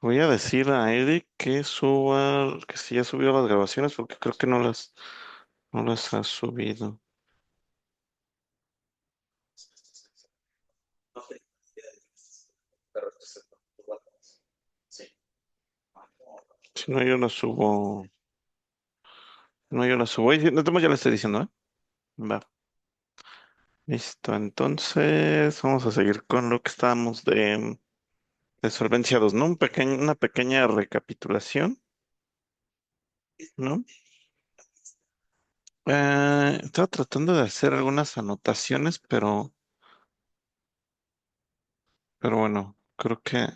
Voy a decir a Eric que suba, que si ya subió las grabaciones, porque creo que no las ha subido. Si no, yo las subo. No, yo las subo. No, ya le estoy diciendo, ¿eh? Va. Listo. Entonces, vamos a seguir con lo que estábamos de solvencia 2, ¿no? Una pequeña recapitulación, ¿no? Estaba tratando de hacer algunas anotaciones, pero bueno, creo que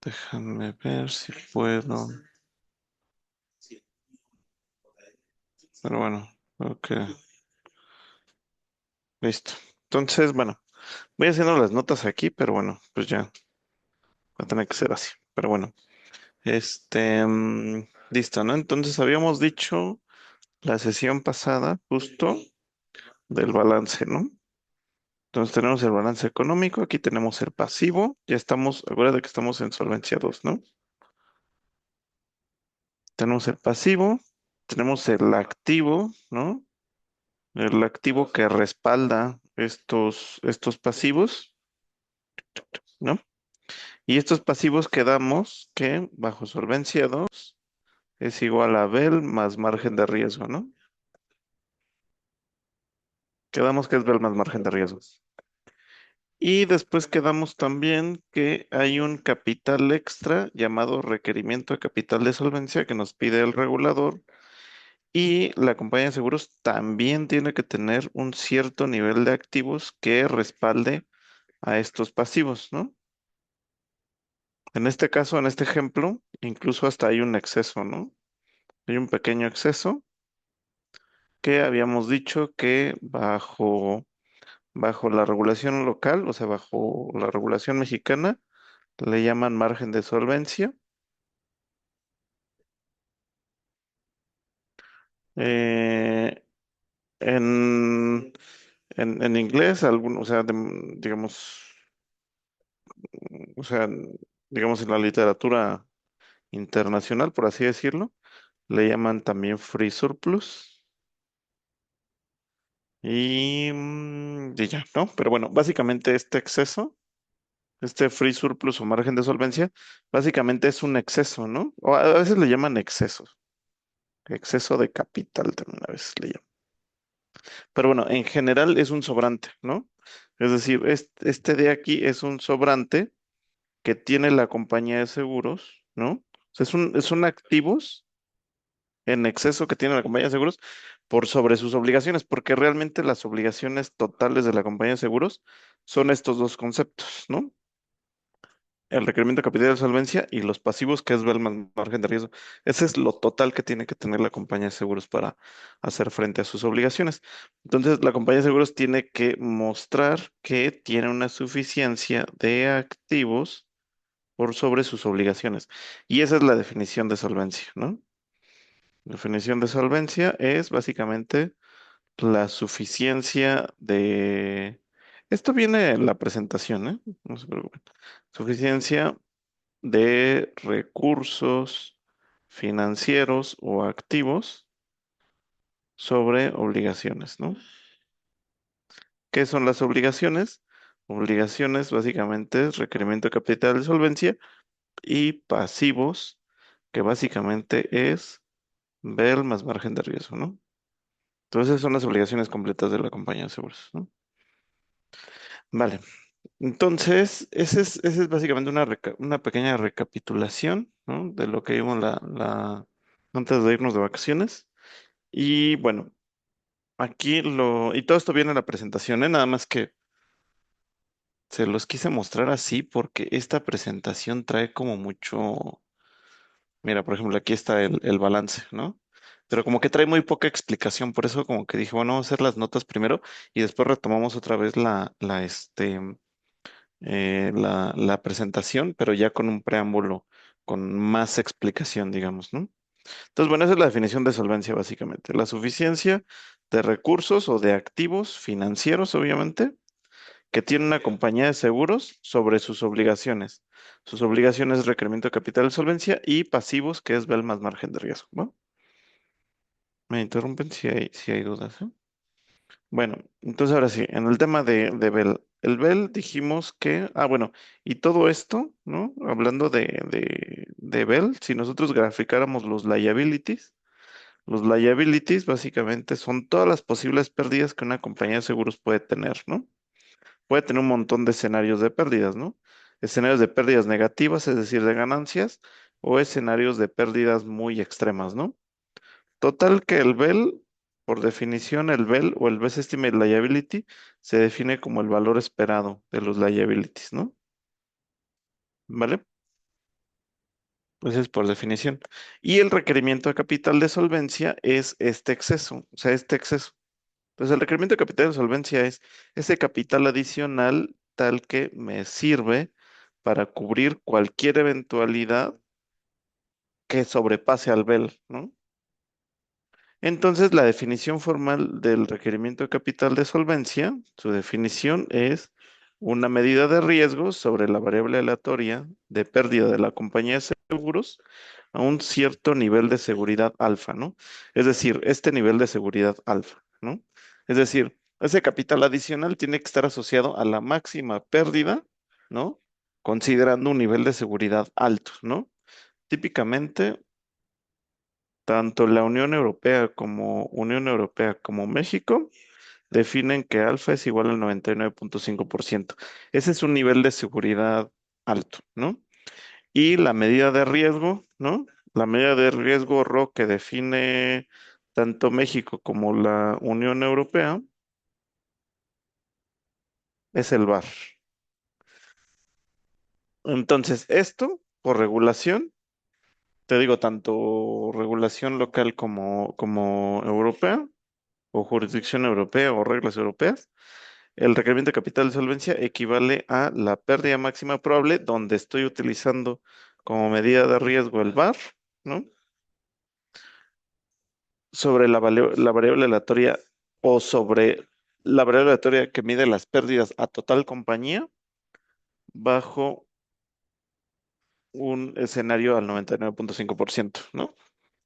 déjame ver si puedo. Pero bueno, creo que listo. Entonces, bueno, voy haciendo las notas aquí, pero bueno, pues ya va a tener que ser así. Pero bueno, listo, ¿no? Entonces habíamos dicho la sesión pasada justo del balance, ¿no? Entonces tenemos el balance económico, aquí tenemos el pasivo, ya estamos, acuérdate que estamos en solvencia 2, ¿no? Tenemos el pasivo, tenemos el activo, ¿no? El activo que respalda estos pasivos, ¿no? Y estos pasivos quedamos que bajo solvencia 2 es igual a BEL más margen de riesgo, ¿no? Quedamos que es BEL más margen de riesgo. Y después quedamos también que hay un capital extra llamado requerimiento de capital de solvencia que nos pide el regulador y la compañía de seguros también tiene que tener un cierto nivel de activos que respalde a estos pasivos, ¿no? En este caso, en este ejemplo, incluso hasta hay un exceso, ¿no? Hay un pequeño exceso que habíamos dicho que bajo la regulación local, o sea, bajo la regulación mexicana, le llaman margen de solvencia. Eh, en, en inglés, o sea, digamos, o sea, digamos en la literatura internacional, por así decirlo, le llaman también free surplus. Y ya, ¿no? Pero bueno, básicamente este exceso, este free surplus o margen de solvencia, básicamente es un exceso, ¿no? O a veces le llaman exceso de capital también a veces le llaman. Pero bueno, en general es un sobrante, ¿no? Es decir, este de aquí es un sobrante que tiene la compañía de seguros, ¿no? O sea, son activos en exceso que tiene la compañía de seguros por sobre sus obligaciones, porque realmente las obligaciones totales de la compañía de seguros son estos dos conceptos, ¿no? El requerimiento de capital de solvencia y los pasivos, que es el margen de riesgo. Ese es lo total que tiene que tener la compañía de seguros para hacer frente a sus obligaciones. Entonces, la compañía de seguros tiene que mostrar que tiene una suficiencia de activos por sobre sus obligaciones. Y esa es la definición de solvencia, ¿no? La definición de solvencia es básicamente la suficiencia de... Esto viene en la presentación, ¿eh? No se preocupen. Suficiencia de recursos financieros o activos sobre obligaciones, ¿no? ¿Qué son las obligaciones? Obligaciones básicamente es requerimiento de capital de solvencia y pasivos, que básicamente es ver más margen de riesgo, ¿no? Entonces son las obligaciones completas de la compañía de seguros, ¿no? Vale. Entonces, ese es básicamente una pequeña recapitulación, ¿no? De lo que vimos antes de irnos de vacaciones. Y bueno, y todo esto viene en la presentación, ¿eh? Nada más que se los quise mostrar así porque esta presentación trae como mucho, mira, por ejemplo, aquí está el balance, ¿no? Pero como que trae muy poca explicación, por eso como que dije, bueno, vamos a hacer las notas primero y después retomamos otra vez la presentación, pero ya con un preámbulo, con más explicación, digamos, ¿no? Entonces, bueno, esa es la definición de solvencia, básicamente. La suficiencia de recursos o de activos financieros, obviamente, que tiene una compañía de seguros sobre sus obligaciones. Sus obligaciones, requerimiento de capital de solvencia y pasivos, que es BEL más margen de riesgo. ¿Va? Me interrumpen si hay dudas, ¿eh? Bueno, entonces ahora sí, en el tema de BEL. El BEL dijimos que, bueno, y todo esto, ¿no? Hablando de BEL, si nosotros graficáramos los liabilities básicamente son todas las posibles pérdidas que una compañía de seguros puede tener, ¿no? Puede tener un montón de escenarios de pérdidas, ¿no? Escenarios de pérdidas negativas, es decir, de ganancias, o escenarios de pérdidas muy extremas, ¿no? Total que el BEL, por definición, el BEL o el Best Estimate Liability se define como el valor esperado de los liabilities, ¿no? ¿Vale? Pues es por definición. Y el requerimiento de capital de solvencia es este exceso, o sea, este exceso. Entonces, el requerimiento de capital de solvencia es ese capital adicional tal que me sirve para cubrir cualquier eventualidad que sobrepase al BEL, ¿no? Entonces, la definición formal del requerimiento de capital de solvencia, su definición es una medida de riesgo sobre la variable aleatoria de pérdida de la compañía de seguros a un cierto nivel de seguridad alfa, ¿no? Es decir, este nivel de seguridad alfa, ¿no? Es decir, ese capital adicional tiene que estar asociado a la máxima pérdida, ¿no? Considerando un nivel de seguridad alto, ¿no? Típicamente, tanto la Unión Europea como México definen que alfa es igual al 99.5%. Ese es un nivel de seguridad alto, ¿no? Y la medida de riesgo, ¿no? La medida de riesgo RO que define tanto México como la Unión Europea es el VAR. Entonces, esto, por regulación, te digo, tanto regulación local como europea, o jurisdicción europea o reglas europeas, el requerimiento de capital de solvencia equivale a la pérdida máxima probable donde estoy utilizando como medida de riesgo el VAR, ¿no? Sobre la variable aleatoria o sobre la variable aleatoria que mide las pérdidas a total compañía bajo un escenario al 99.5%, ¿no?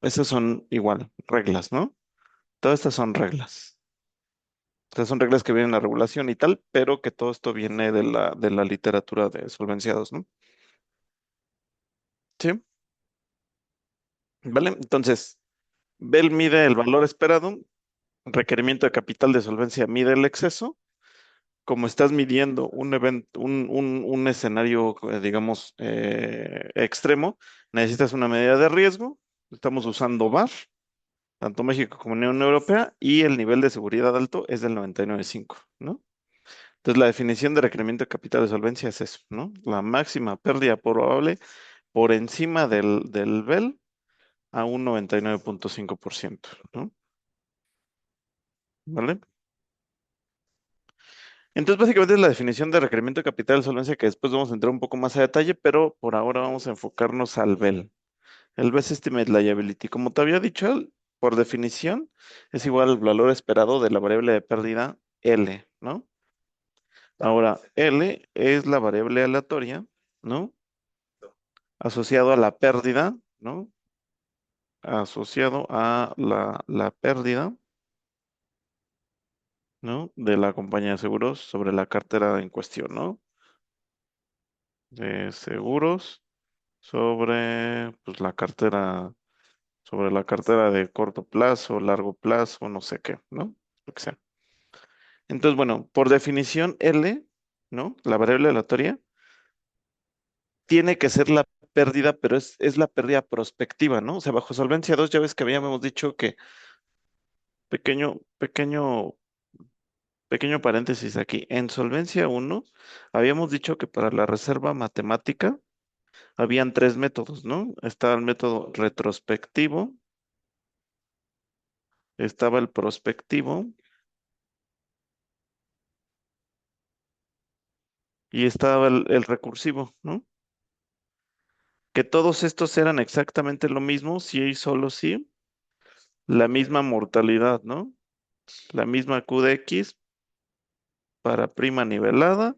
Esas son igual, reglas, ¿no? Todas estas son reglas. Estas son reglas que vienen en la regulación y tal, pero que todo esto viene de la literatura de solvenciados, ¿no? Sí, ¿vale? Entonces, BEL mide el valor esperado, requerimiento de capital de solvencia mide el exceso. Como estás midiendo un evento, un escenario, digamos, extremo, necesitas una medida de riesgo. Estamos usando VAR, tanto México como Unión Europea, y el nivel de seguridad alto es del 99.5, ¿no? Entonces, la definición de requerimiento de capital de solvencia es eso, ¿no? La máxima pérdida probable por encima del BEL a un 99.5%, ¿no? ¿Vale? Entonces, básicamente es la definición de requerimiento de capital de solvencia que después vamos a entrar un poco más a detalle, pero por ahora vamos a enfocarnos al BEL. El Best Estimate Liability, como te había dicho, por definición, es igual al valor esperado de la variable de pérdida L, ¿no? Ahora, L es la variable aleatoria, ¿no? Asociado a la pérdida, ¿no? Asociado a la pérdida, ¿no? De la compañía de seguros sobre la cartera en cuestión, ¿no? De seguros sobre, pues, sobre la cartera de corto plazo, largo plazo, no sé qué, ¿no? Lo que sea. Entonces, bueno, por definición, L, ¿no? La variable aleatoria, tiene que ser la pérdida, pero es la pérdida prospectiva, ¿no? O sea, bajo solvencia 2 ya ves que habíamos dicho que, pequeño, pequeño, pequeño paréntesis aquí, en solvencia uno habíamos dicho que para la reserva matemática habían tres métodos, ¿no? Estaba el método retrospectivo, estaba el prospectivo y estaba el recursivo, ¿no? Que todos estos eran exactamente lo mismo, si y solo si, la misma mortalidad, ¿no? La misma Q de X para prima nivelada,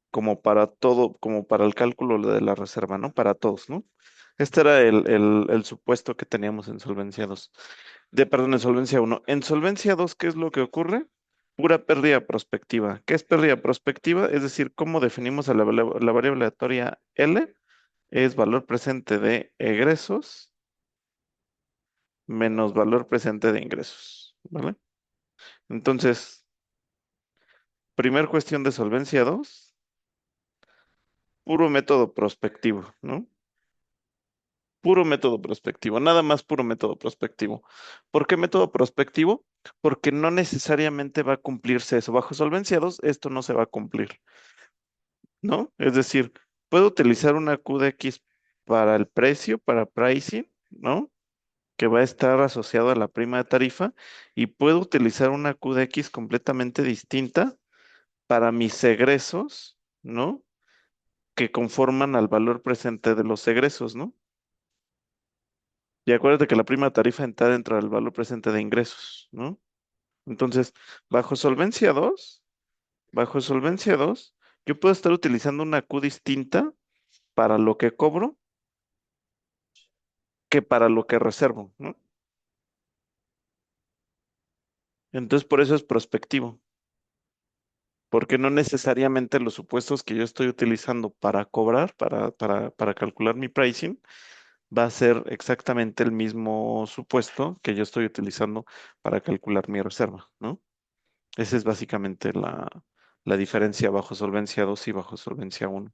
como para todo, como para el cálculo de la reserva, ¿no? Para todos, ¿no? Este era el supuesto que teníamos en Solvencia 2. Perdón, en Solvencia 1. En Solvencia 2, ¿qué es lo que ocurre? Pura pérdida prospectiva. ¿Qué es pérdida prospectiva? Es decir, ¿cómo definimos a la variable aleatoria L? Es valor presente de egresos menos valor presente de ingresos, ¿vale? Entonces, primer cuestión de Solvencia 2, puro método prospectivo, ¿no? Puro método prospectivo, nada más puro método prospectivo. ¿Por qué método prospectivo? Porque no necesariamente va a cumplirse eso. Bajo Solvencia 2, esto no se va a cumplir, ¿no? Es decir, puedo utilizar una QDX para el precio, para pricing, ¿no? Que va a estar asociado a la prima de tarifa, y puedo utilizar una QDX completamente distinta para mis egresos, ¿no? Que conforman al valor presente de los egresos, ¿no? Y acuérdate que la prima tarifa está dentro del valor presente de ingresos, ¿no? Entonces, bajo solvencia 2, bajo solvencia 2, yo puedo estar utilizando una Q distinta para lo que cobro que para lo que reservo, ¿no? Entonces, por eso es prospectivo, porque no necesariamente los supuestos que yo estoy utilizando para cobrar, para calcular mi pricing, va a ser exactamente el mismo supuesto que yo estoy utilizando para calcular mi reserva, ¿no? Esa es básicamente la diferencia bajo solvencia 2 y bajo solvencia 1,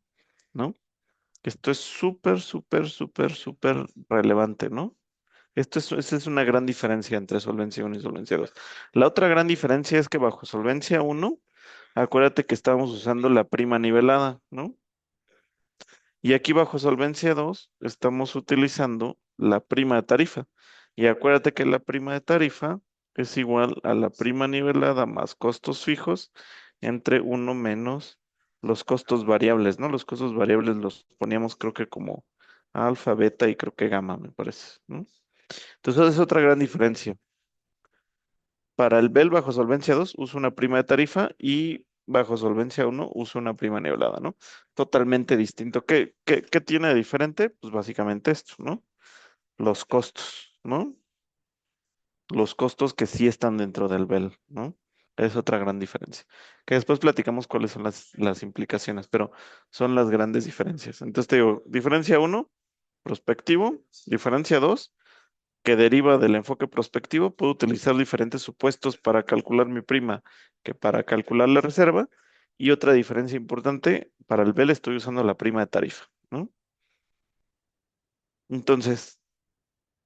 ¿no? Esto es súper, súper, súper, súper relevante, ¿no? Esa es una gran diferencia entre solvencia 1 y solvencia 2. La otra gran diferencia es que bajo solvencia 1, acuérdate que estábamos usando la prima nivelada, ¿no? Y aquí bajo solvencia 2 estamos utilizando la prima de tarifa. Y acuérdate que la prima de tarifa es igual a la prima nivelada más costos fijos entre uno menos los costos variables, ¿no? Los costos variables los poníamos creo que como alfa, beta y creo que gamma, me parece, ¿no? Entonces esa es otra gran diferencia. Para el BEL bajo solvencia 2 uso una prima de tarifa, y bajo solvencia 1 uso una prima nivelada, ¿no? Totalmente distinto. ¿Qué tiene de diferente? Pues básicamente esto, ¿no? Los costos, ¿no? Los costos que sí están dentro del BEL, ¿no? Es otra gran diferencia. Que después platicamos cuáles son las implicaciones, pero son las grandes diferencias. Entonces te digo, diferencia 1, prospectivo; diferencia 2, que deriva del enfoque prospectivo, puedo utilizar diferentes supuestos para calcular mi prima que para calcular la reserva. Y otra diferencia importante, para el BEL estoy usando la prima de tarifa, ¿no? Entonces,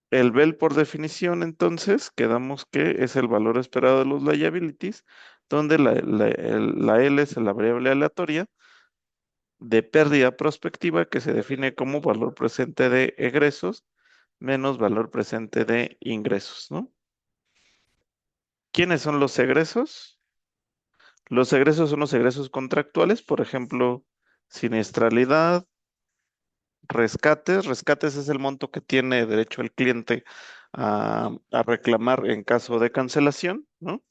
el BEL por definición, entonces, quedamos que es el valor esperado de los liabilities, donde la L es la variable aleatoria de pérdida prospectiva, que se define como valor presente de egresos menos valor presente de ingresos, ¿no? ¿Quiénes son los egresos? Los egresos son los egresos contractuales, por ejemplo, siniestralidad, rescates. Rescates es el monto que tiene derecho el cliente a reclamar en caso de cancelación, ¿no?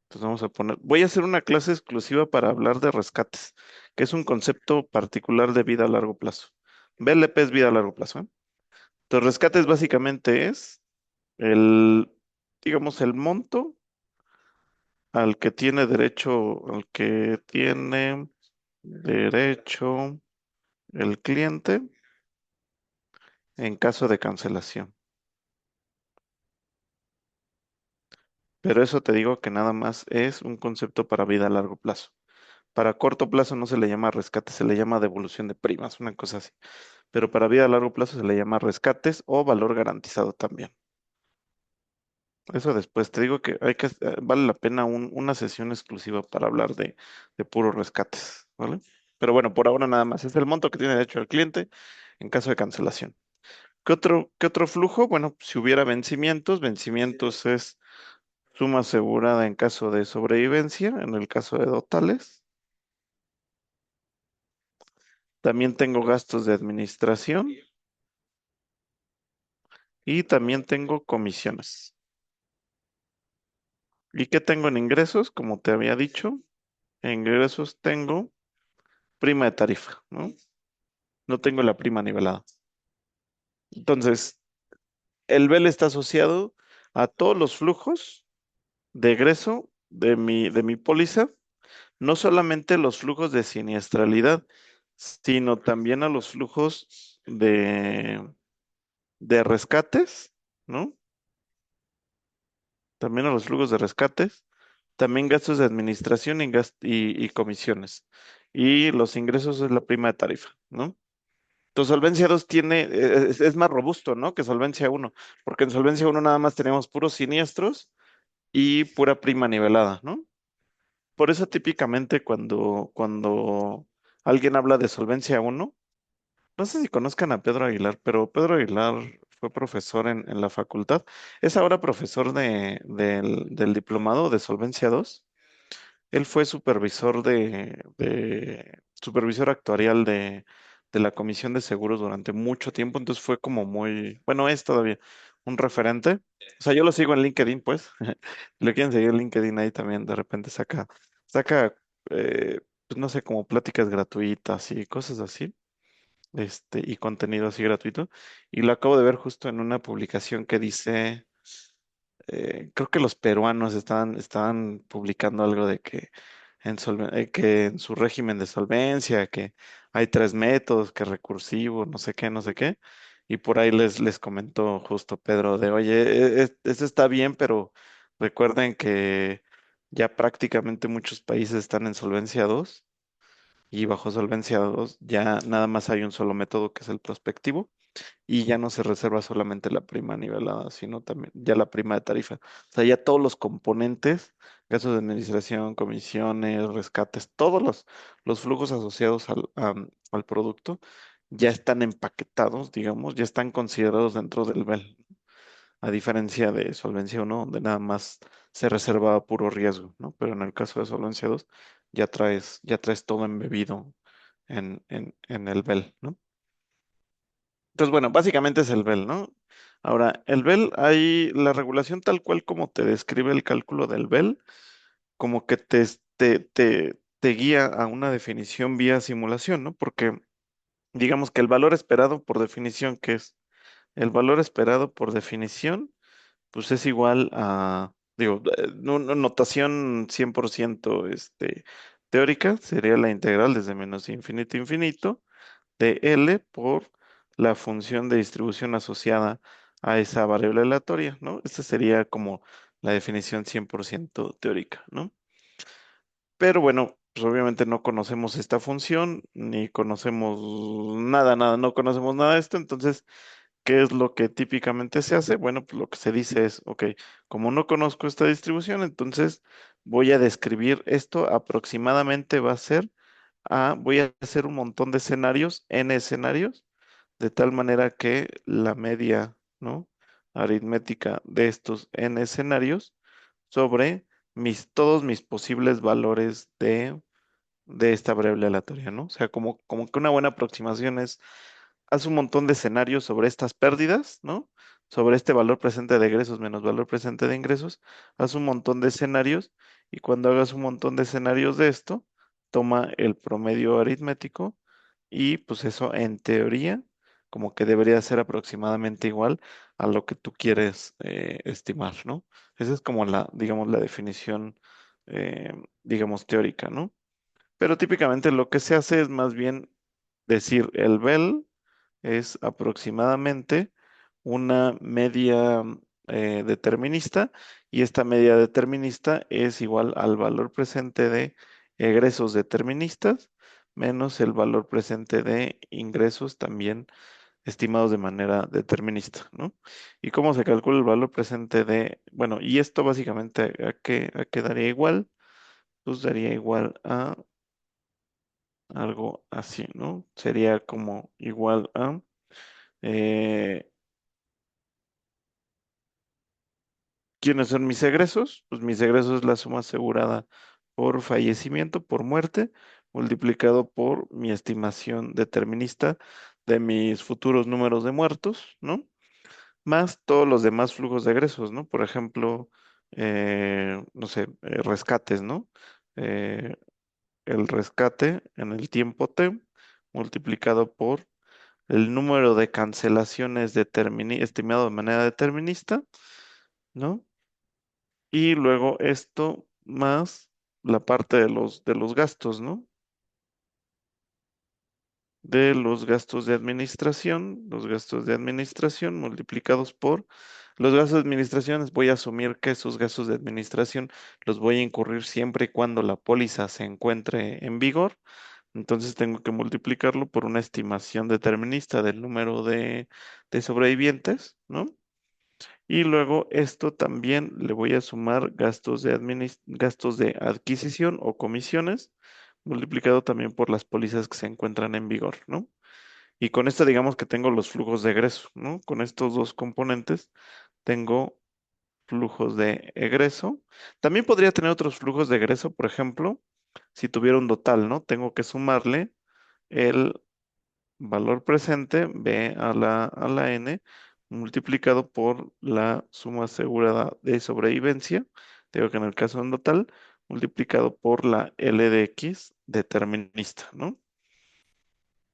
Entonces vamos a poner, voy a hacer una clase exclusiva para hablar de rescates, que es un concepto particular de vida a largo plazo. BLP es vida a largo plazo, ¿eh? Entonces, rescates básicamente es el, digamos, el monto al que tiene derecho el cliente en caso de cancelación. Pero eso te digo que nada más es un concepto para vida a largo plazo. Para corto plazo no se le llama rescate, se le llama devolución de primas, una cosa así. Pero para vida a largo plazo se le llama rescates o valor garantizado también. Eso después te digo que vale la pena una sesión exclusiva para hablar de puros rescates, ¿vale? Pero bueno, por ahora nada más. Es el monto que tiene derecho el cliente en caso de cancelación. ¿Qué otro flujo? Bueno, si hubiera vencimientos, vencimientos es suma asegurada en caso de sobrevivencia, en el caso de totales. También tengo gastos de administración y también tengo comisiones. ¿Y qué tengo en ingresos? Como te había dicho, En ingresos tengo prima de tarifa, ¿no? No tengo la prima nivelada. Entonces, el BEL está asociado a todos los flujos de egreso de mi póliza, no solamente los flujos de siniestralidad, sino también a los flujos de rescates, ¿no? También a los flujos de rescates, también gastos de administración y comisiones. Y los ingresos es la prima de tarifa, ¿no? Entonces, Solvencia 2 es más robusto, ¿no? Que Solvencia uno, porque en Solvencia uno nada más tenemos puros siniestros y pura prima nivelada, ¿no? Por eso típicamente cuando alguien habla de Solvencia uno, no sé si conozcan a Pedro Aguilar, pero Pedro Aguilar fue profesor en la facultad. Es ahora profesor del diplomado de Solvencia 2. Él fue supervisor actuarial de la Comisión de Seguros durante mucho tiempo, entonces fue como muy, bueno, es todavía un referente. O sea, yo lo sigo en LinkedIn, pues. Si lo quieren seguir en LinkedIn, ahí también de repente saca, pues no sé, como pláticas gratuitas y cosas así, y contenido así gratuito. Y lo acabo de ver justo en una publicación que dice, creo que los peruanos estaban publicando algo de que en su régimen de solvencia, que hay tres métodos, que recursivo, no sé qué, no sé qué. Y por ahí les comentó justo Pedro de, oye, eso está bien, pero recuerden que ya prácticamente muchos países están en solvencia 2 y bajo solvencia 2 ya nada más hay un solo método que es el prospectivo y ya no se reserva solamente la prima nivelada, sino también ya la prima de tarifa. O sea, ya todos los componentes, gastos de administración, comisiones, rescates, todos los flujos asociados al producto ya están empaquetados, digamos, ya están considerados dentro del BEL, a diferencia de Solvencia uno donde nada más se reserva puro riesgo, ¿no? Pero en el caso de Solvencia 2 ya traes todo embebido en el BEL, ¿no? Entonces, bueno, básicamente es el BEL, ¿no? Ahora, el BEL, hay la regulación tal cual como te describe el cálculo del BEL, como que te guía a una definición vía simulación, ¿no? Porque digamos que el valor esperado por definición, ¿qué es? El valor esperado por definición, pues es igual a, digo, notación 100% teórica, sería la integral desde menos infinito a infinito de L por la función de distribución asociada a esa variable aleatoria, ¿no? Esta sería como la definición 100% teórica, ¿no? Pero bueno, pues obviamente no conocemos esta función, ni conocemos nada, no conocemos nada de esto, entonces, ¿qué es lo que típicamente se hace? Bueno, pues lo que se dice es, ok, como no conozco esta distribución, entonces voy a describir esto aproximadamente va a ser, voy a hacer un montón de escenarios, n escenarios, de tal manera que la media, ¿no? Aritmética de estos n escenarios sobre todos mis posibles valores de esta variable aleatoria, ¿no? O sea, como que una buena aproximación es, haz un montón de escenarios sobre estas pérdidas, ¿no? Sobre este valor presente de egresos menos valor presente de ingresos, haz un montón de escenarios y cuando hagas un montón de escenarios de esto, toma el promedio aritmético y pues eso en teoría como que debería ser aproximadamente igual a lo que tú quieres estimar, ¿no? Esa es como digamos, la definición, eh, digamos, teórica, ¿no? Pero típicamente lo que se hace es más bien decir el BEL es aproximadamente una media determinista y esta media determinista es igual al valor presente de egresos deterministas menos el valor presente de ingresos también estimados de manera determinista, ¿no? ¿Y cómo se calcula el valor presente bueno, y esto básicamente a qué daría igual? Pues daría igual a algo así, ¿no? Sería como igual a, eh, ¿quiénes son mis egresos? Pues mis egresos es la suma asegurada por fallecimiento, por muerte, multiplicado por mi estimación determinista de mis futuros números de muertos, ¿no? Más todos los demás flujos de egresos, ¿no? Por ejemplo, no sé, rescates, ¿no? el rescate en el tiempo T multiplicado por el número de cancelaciones estimado de manera determinista, ¿no? Y luego esto más la parte de los gastos, ¿no? De los gastos de administración multiplicados por los gastos de administración, voy a asumir que esos gastos de administración los voy a incurrir siempre y cuando la póliza se encuentre en vigor. Entonces tengo que multiplicarlo por una estimación determinista del número de sobrevivientes, ¿no? Y luego esto también le voy a sumar gastos de adquisición o comisiones, multiplicado también por las pólizas que se encuentran en vigor, ¿no? Y con esto digamos que tengo los flujos de egreso, ¿no? Con estos dos componentes tengo flujos de egreso. También podría tener otros flujos de egreso, por ejemplo, si tuviera un total, ¿no? Tengo que sumarle el valor presente, B a la N, multiplicado por la suma asegurada de sobrevivencia. Digo que en el caso en total, multiplicado por la L de X determinista, ¿no?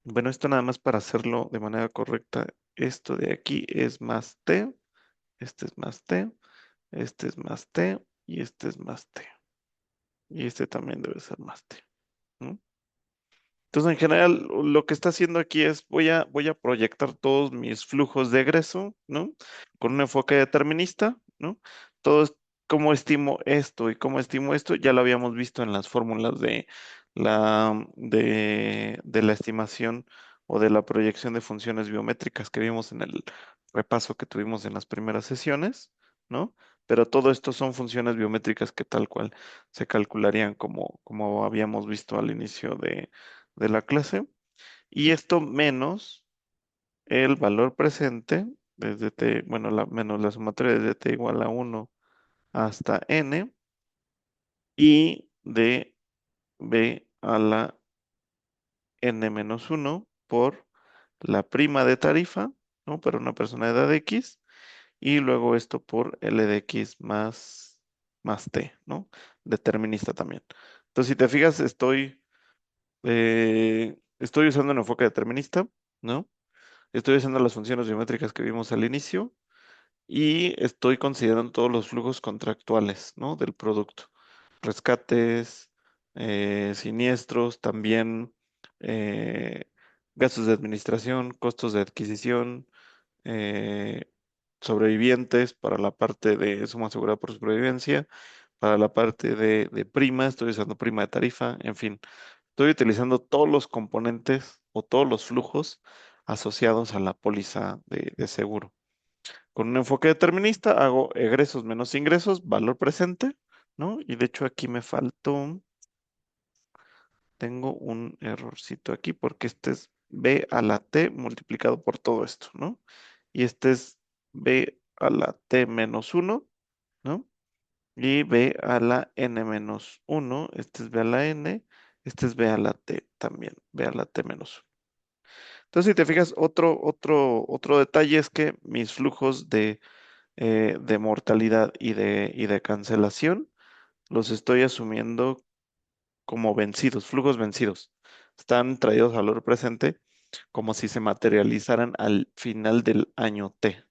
Bueno, esto nada más para hacerlo de manera correcta. Esto de aquí es más T, este es más T, este es más T y este es más T. Y este también debe ser más T, ¿no? Entonces, en general, lo que está haciendo aquí es voy a proyectar todos mis flujos de egreso, ¿no? Con un enfoque determinista, ¿no? Todo es cómo estimo esto y cómo estimo esto, ya lo habíamos visto en las fórmulas de la estimación o de la proyección de funciones biométricas que vimos en el repaso que tuvimos en las primeras sesiones, ¿no? Pero todo esto son funciones biométricas que tal cual se calcularían como habíamos visto al inicio de la clase, y esto menos el valor presente desde t, bueno, menos la sumatoria desde t igual a 1 hasta n, y de b a la n menos 1 por la prima de tarifa, ¿no? Para una persona de edad X, y luego esto por L de X más T, ¿no? Determinista también. Entonces, si te fijas, estoy usando un enfoque determinista, ¿no? Estoy usando las funciones geométricas que vimos al inicio y estoy considerando todos los flujos contractuales, ¿no? Del producto. Rescates, siniestros, también eh, gastos de administración, costos de adquisición, eh, sobrevivientes para la parte de suma asegurada por supervivencia, para la parte de prima, estoy usando prima de tarifa, en fin. Estoy utilizando todos los componentes o todos los flujos asociados a la póliza de seguro. Con un enfoque determinista hago egresos menos ingresos, valor presente, ¿no? Y de hecho aquí me faltó, tengo un errorcito aquí porque este es B a la T multiplicado por todo esto, ¿no? Y este es B a la T menos 1, ¿no? Y B a la N menos 1, este es B a la N, este es B a la T también, B a la T menos 1. Entonces, si te fijas, otro detalle es que mis flujos de mortalidad y de cancelación los estoy asumiendo como vencidos, flujos vencidos. Están traídos a valor presente como si se materializaran al final del año T.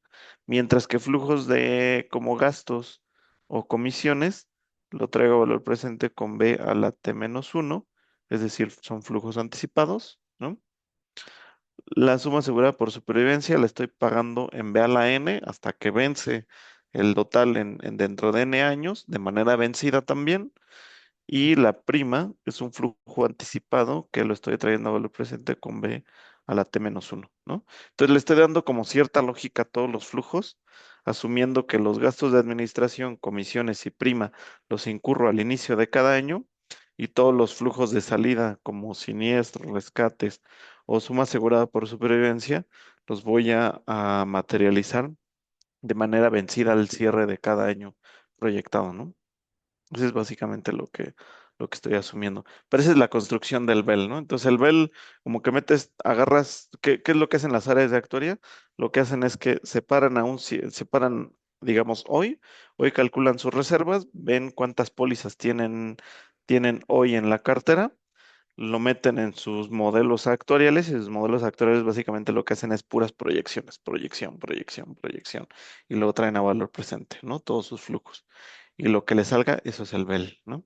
Mientras que flujos de como gastos o comisiones lo traigo a valor presente con B a la T menos 1, es decir, son flujos anticipados, ¿no? La suma asegurada por supervivencia la estoy pagando en B a la N hasta que vence el total dentro de N años, de manera vencida también. Y la prima es un flujo anticipado que lo estoy trayendo a valor presente con B a la T menos 1, ¿no? Entonces le estoy dando como cierta lógica a todos los flujos, asumiendo que los gastos de administración, comisiones y prima los incurro al inicio de cada año y todos los flujos de salida como siniestros, rescates o suma asegurada por supervivencia los voy a materializar de manera vencida al cierre de cada año proyectado, ¿no? Eso es básicamente lo que estoy asumiendo. Pero esa es la construcción del BEL, ¿no? Entonces el BEL, como que agarras, ¿qué es lo que hacen las áreas de actuaría? Lo que hacen es que separan, digamos, hoy calculan sus reservas, ven cuántas pólizas tienen hoy en la cartera, lo meten en sus modelos actuariales y sus modelos actuariales básicamente lo que hacen es puras proyecciones, proyección, proyección, proyección, y luego traen a valor presente, ¿no? Todos sus flujos. Y lo que le salga, eso es el BEL, ¿no?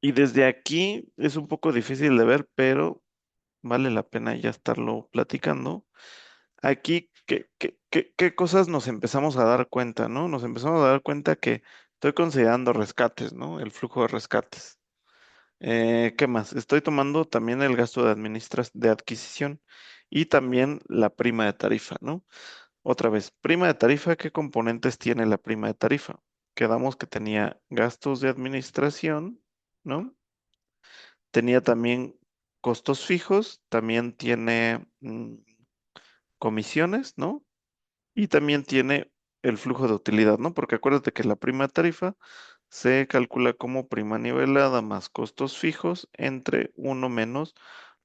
Y desde aquí es un poco difícil de ver, pero vale la pena ya estarlo platicando. Aquí, ¿qué cosas nos empezamos a dar cuenta, ¿no? Nos empezamos a dar cuenta que estoy considerando rescates, ¿no? El flujo de rescates. ¿Qué más? Estoy tomando también el gasto de adquisición y también la prima de tarifa, ¿no? Otra vez, prima de tarifa, ¿qué componentes tiene la prima de tarifa? Quedamos que tenía gastos de administración, ¿no? Tenía también costos fijos, también tiene comisiones, ¿no? Y también tiene el flujo de utilidad, ¿no? Porque acuérdate que la prima de tarifa se calcula como prima nivelada más costos fijos entre uno menos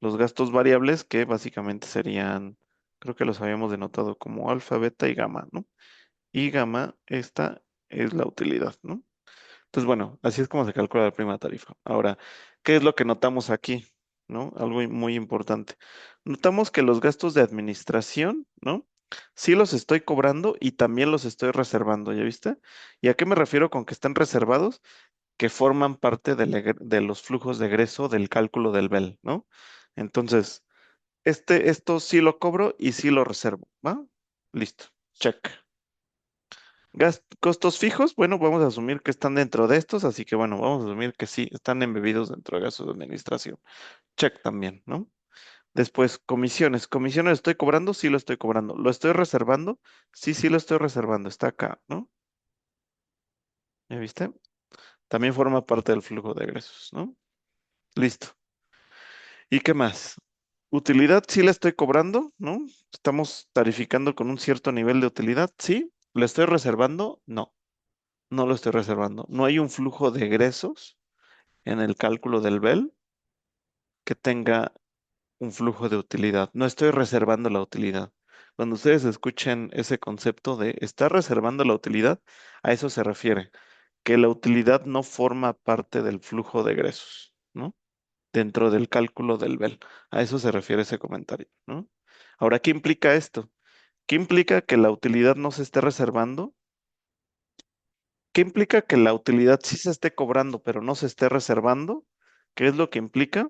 los gastos variables que básicamente serían, creo que los habíamos denotado como alfa, beta y gamma, ¿no? Y gamma, esta es la utilidad, ¿no? Entonces, bueno, así es como se calcula la prima tarifa. Ahora, ¿qué es lo que notamos aquí? ¿No? Algo muy importante. Notamos que los gastos de administración, ¿no? Sí los estoy cobrando y también los estoy reservando, ¿ya viste? ¿Y a qué me refiero con que están reservados? Que forman parte de los flujos de egreso del cálculo del BEL, ¿no? Entonces, esto sí lo cobro y sí lo reservo, ¿va? Listo, check. Costos fijos, bueno, vamos a asumir que están dentro de estos, así que bueno, vamos a asumir que sí, están embebidos dentro de gastos de administración. Check también, ¿no? Después, comisiones. Comisiones estoy cobrando, sí lo estoy cobrando. ¿Lo estoy reservando? Sí, sí lo estoy reservando. Está acá, ¿no? ¿Ya viste? También forma parte del flujo de egresos, ¿no? Listo. ¿Y qué más? Utilidad, sí la estoy cobrando, ¿no? Estamos tarificando con un cierto nivel de utilidad, sí. ¿Lo estoy reservando? No, no lo estoy reservando. No hay un flujo de egresos en el cálculo del BEL que tenga un flujo de utilidad. No estoy reservando la utilidad. Cuando ustedes escuchen ese concepto de estar reservando la utilidad, a eso se refiere, que la utilidad no forma parte del flujo de egresos, ¿no? Dentro del cálculo del BEL. A eso se refiere ese comentario, ¿no? Ahora, ¿qué implica esto? ¿Qué implica que la utilidad no se esté reservando? ¿Qué implica que la utilidad sí se esté cobrando, pero no se esté reservando? ¿Qué es lo que implica?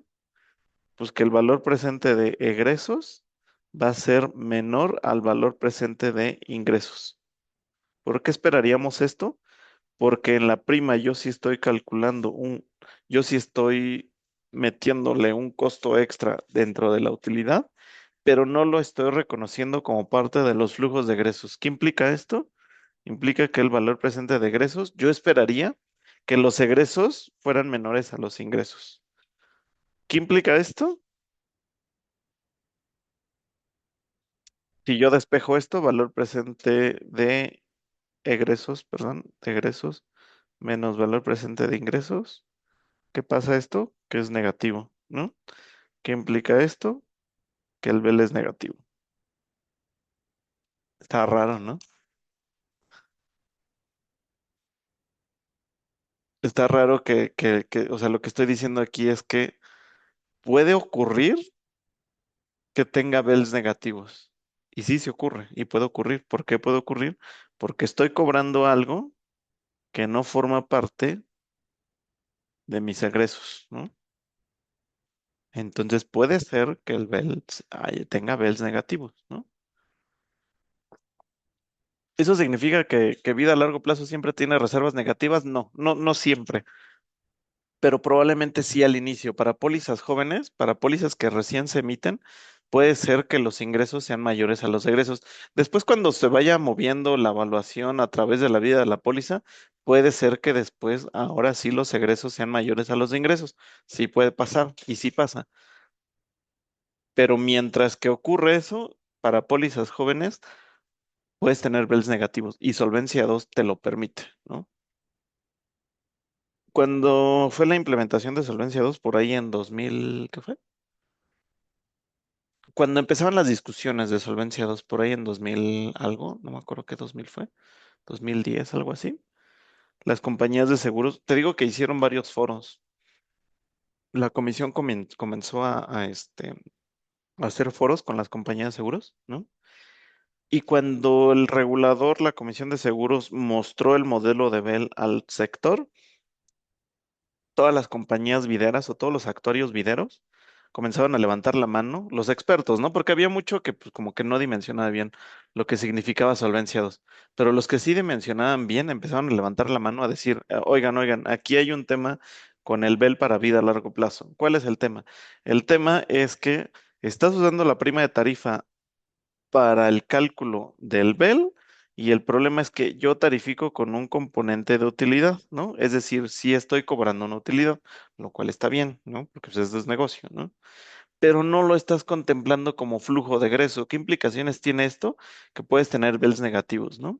Pues que el valor presente de egresos va a ser menor al valor presente de ingresos. ¿Por qué esperaríamos esto? Porque en la prima yo sí estoy metiéndole un costo extra dentro de la utilidad, pero no lo estoy reconociendo como parte de los flujos de egresos. ¿Qué implica esto? Implica que el valor presente de egresos, yo esperaría que los egresos fueran menores a los ingresos. ¿Qué implica esto? Si yo despejo esto, valor presente de egresos, perdón, de egresos menos valor presente de ingresos, ¿qué pasa esto? Que es negativo, ¿no? ¿Qué implica esto? Que el BEL es negativo. Está raro, ¿no? Está raro o sea, lo que estoy diciendo aquí es que puede ocurrir que tenga BELs negativos. Y sí se ocurre, y puede ocurrir. ¿Por qué puede ocurrir? Porque estoy cobrando algo que no forma parte de mis egresos, ¿no? Entonces puede ser que el BELS tenga BELs negativos, ¿no? ¿Eso significa que vida a largo plazo siempre tiene reservas negativas? No, no, no siempre, pero probablemente sí al inicio. Para pólizas jóvenes, para pólizas que recién se emiten, puede ser que los ingresos sean mayores a los egresos. Después, cuando se vaya moviendo la evaluación a través de la vida de la póliza, puede ser que después, ahora sí, los egresos sean mayores a los ingresos. Sí puede pasar y sí pasa. Pero mientras que ocurre eso, para pólizas jóvenes, puedes tener BELs negativos y Solvencia 2 te lo permite, ¿no? Cuando fue la implementación de Solvencia 2, por ahí en 2000, ¿qué fue? Cuando empezaban las discusiones de Solvencia 2, por ahí en 2000 algo, no me acuerdo qué 2000 fue, 2010, algo así, las compañías de seguros, te digo que hicieron varios foros la comisión comenzó a hacer foros con las compañías de seguros, ¿no? Y cuando el regulador, la Comisión de Seguros, mostró el modelo de Bell al sector, todas las compañías videras o todos los actuarios videros comenzaron a levantar la mano, los expertos, ¿no? Porque había mucho que pues, como que no dimensionaba bien lo que significaba Solvencia II, pero los que sí dimensionaban bien empezaron a levantar la mano a decir, oigan, oigan, aquí hay un tema con el BEL para vida a largo plazo. ¿Cuál es el tema? El tema es que estás usando la prima de tarifa para el cálculo del BEL y el problema es que yo tarifico con un componente de utilidad, ¿no? Es decir, sí estoy cobrando una utilidad, lo cual está bien, ¿no? Porque pues eso es negocio, ¿no? Pero no lo estás contemplando como flujo de egreso. ¿Qué implicaciones tiene esto? Que puedes tener BELs negativos, ¿no?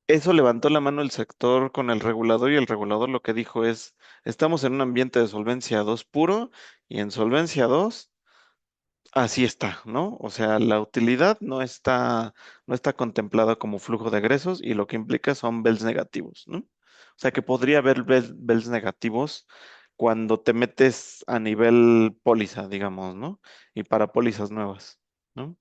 Eso levantó la mano el sector con el regulador y el regulador lo que dijo es, estamos en un ambiente de solvencia 2 puro y en solvencia 2 así está, ¿no? O sea, la utilidad no está contemplada como flujo de egresos y lo que implica son bells negativos, ¿no? O sea, que podría haber bells negativos cuando te metes a nivel póliza, digamos, ¿no? Y para pólizas nuevas, ¿no?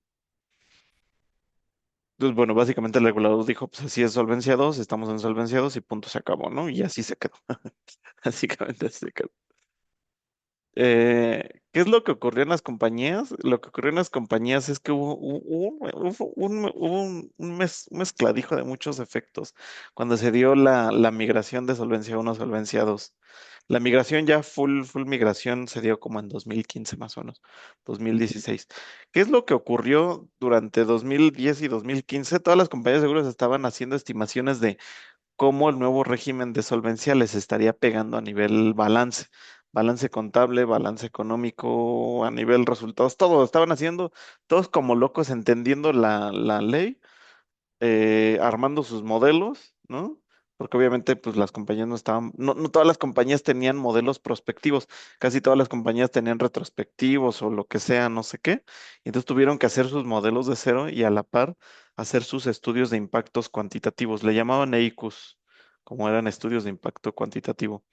Entonces, bueno, básicamente el regulador dijo, pues así es solvencia 2, estamos en solvencia 2 y punto se acabó, ¿no? Y así se quedó. Básicamente así se quedó. ¿Qué es lo que ocurrió en las compañías? Lo que ocurrió en las compañías es que hubo un mezcladijo de muchos efectos cuando se dio la migración de Solvencia uno a Solvencia 2. La migración ya full migración se dio como en 2015 más o menos, 2016. ¿Qué es lo que ocurrió durante 2010 y 2015? Todas las compañías de seguros estaban haciendo estimaciones de cómo el nuevo régimen de solvencia les estaría pegando a nivel balance, balance contable, balance económico, a nivel resultados, todo, estaban haciendo, todos como locos entendiendo la ley, armando sus modelos, ¿no? Porque obviamente pues las compañías no estaban, no todas las compañías tenían modelos prospectivos, casi todas las compañías tenían retrospectivos o lo que sea, no sé qué, y entonces tuvieron que hacer sus modelos de cero y a la par hacer sus estudios de impactos cuantitativos, le llamaban EICUS, como eran estudios de impacto cuantitativo.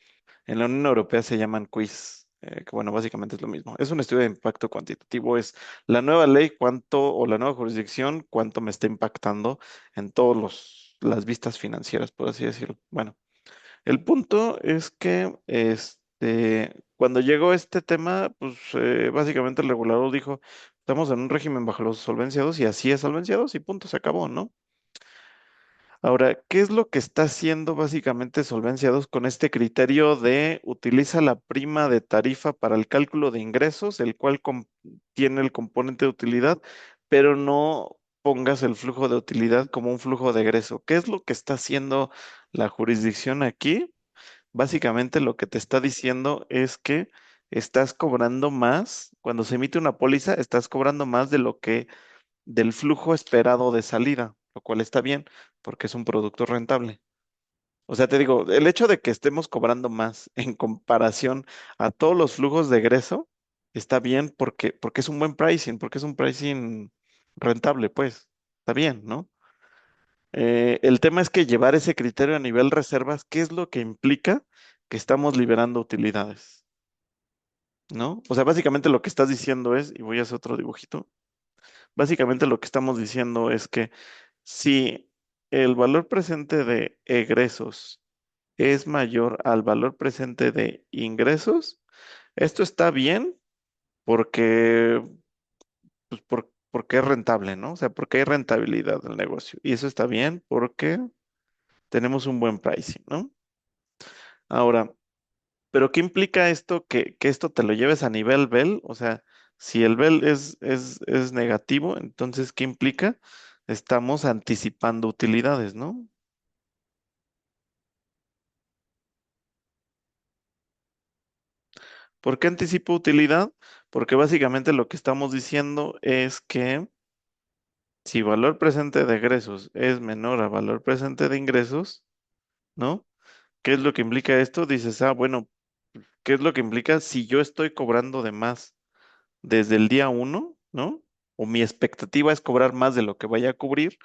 En la Unión Europea se llaman quiz, que bueno, básicamente es lo mismo. Es un estudio de impacto cuantitativo, es la nueva ley, cuánto, o la nueva jurisdicción, cuánto me está impactando en todos las vistas financieras, por así decirlo. Bueno, el punto es que cuando llegó este tema, pues básicamente el regulador dijo, estamos en un régimen bajo los solvenciados y así es solvenciados y punto, se acabó, ¿no? Ahora, ¿qué es lo que está haciendo básicamente Solvencia 2 con este criterio de utiliza la prima de tarifa para el cálculo de ingresos, el cual tiene el componente de utilidad, pero no pongas el flujo de utilidad como un flujo de egreso? ¿Qué es lo que está haciendo la jurisdicción aquí? Básicamente lo que te está diciendo es que estás cobrando más, cuando se emite una póliza, estás cobrando más de lo que del flujo esperado de salida, lo cual está bien porque es un producto rentable. O sea, te digo, el hecho de que estemos cobrando más en comparación a todos los flujos de egreso está bien porque es un buen pricing, porque es un pricing rentable, pues, está bien, ¿no? El tema es que llevar ese criterio a nivel reservas, ¿qué es lo que implica? Que estamos liberando utilidades, ¿no? O sea, básicamente lo que estás diciendo es, y voy a hacer otro dibujito, básicamente lo que estamos diciendo es que si el valor presente de egresos es mayor al valor presente de ingresos, esto está bien porque, pues, porque es rentable, ¿no? O sea, porque hay rentabilidad del negocio. Y eso está bien porque tenemos un buen pricing, ¿no? Ahora, ¿pero qué implica esto? Que esto te lo lleves a nivel Bell. O sea, si el Bell es negativo, entonces, ¿qué implica? Estamos anticipando utilidades, ¿no? ¿Por qué anticipo utilidad? Porque básicamente lo que estamos diciendo es que si valor presente de egresos es menor a valor presente de ingresos, ¿no? ¿Qué es lo que implica esto? Dices, bueno, ¿qué es lo que implica si yo estoy cobrando de más desde el día uno, ¿no? O mi expectativa es cobrar más de lo que vaya a cubrir.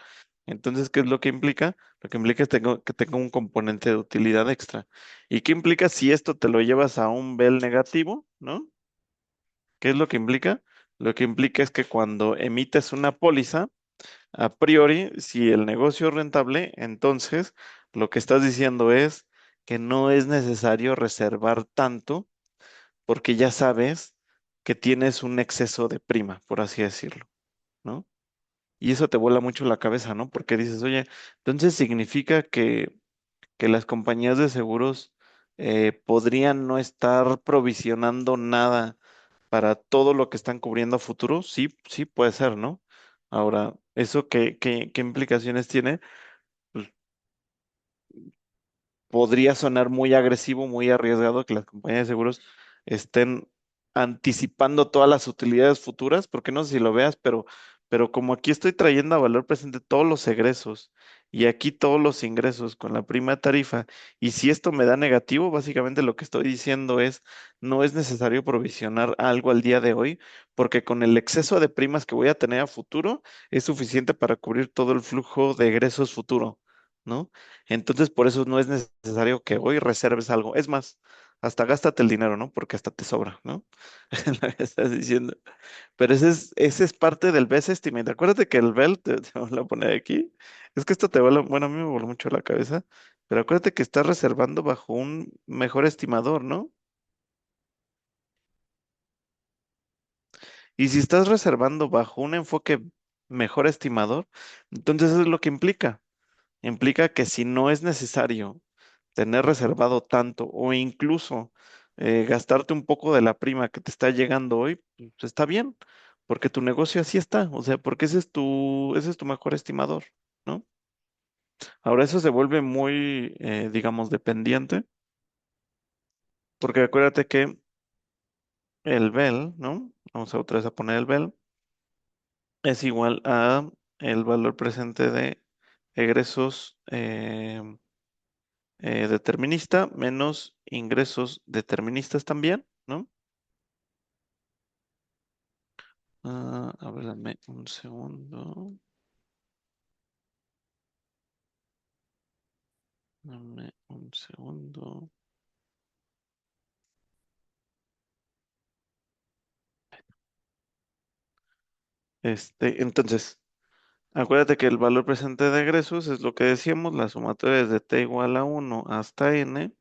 Entonces, ¿qué es lo que implica? Lo que implica es que tenga un componente de utilidad extra. ¿Y qué implica si esto te lo llevas a un BEL negativo, ¿no? ¿Qué es lo que implica? Lo que implica es que cuando emites una póliza, a priori, si el negocio es rentable, entonces lo que estás diciendo es que no es necesario reservar tanto porque ya sabes que tienes un exceso de prima, por así decirlo, ¿no? Y eso te vuela mucho la cabeza, ¿no? Porque dices, oye, entonces significa que las compañías de seguros podrían no estar provisionando nada para todo lo que están cubriendo a futuro. Sí, sí puede ser, ¿no? Ahora, ¿eso qué implicaciones tiene? Pues podría sonar muy agresivo, muy arriesgado que las compañías de seguros estén anticipando todas las utilidades futuras, porque no sé si lo veas, pero como aquí estoy trayendo a valor presente todos los egresos y aquí todos los ingresos con la prima tarifa, y si esto me da negativo, básicamente lo que estoy diciendo es, no es necesario provisionar algo al día de hoy, porque con el exceso de primas que voy a tener a futuro, es suficiente para cubrir todo el flujo de egresos futuro, ¿no? Entonces, por eso no es necesario que hoy reserves algo. Es más, hasta gástate el dinero, ¿no? Porque hasta te sobra, ¿no? Lo que estás diciendo. Pero ese es parte del best estimate. Acuérdate que el BEL, te voy a poner aquí, es que esto te vuela, bueno, a mí me voló mucho la cabeza, pero acuérdate que estás reservando bajo un mejor estimador, ¿no? Y si estás reservando bajo un enfoque mejor estimador, entonces eso es lo que implica. Implica que si no es necesario tener reservado tanto o incluso gastarte un poco de la prima que te está llegando hoy, pues está bien, porque tu negocio así está, o sea, porque ese es tu mejor estimador, ¿no? Ahora eso se vuelve muy, digamos, dependiente, porque acuérdate que el BEL, ¿no? Vamos a otra vez a poner el BEL, es igual a el valor presente de egresos determinista menos ingresos deterministas también, ¿no? A ver, dame un segundo. Dame un segundo. Entonces, acuérdate que el valor presente de egresos es lo que decíamos, la sumatoria es de t igual a 1 hasta n,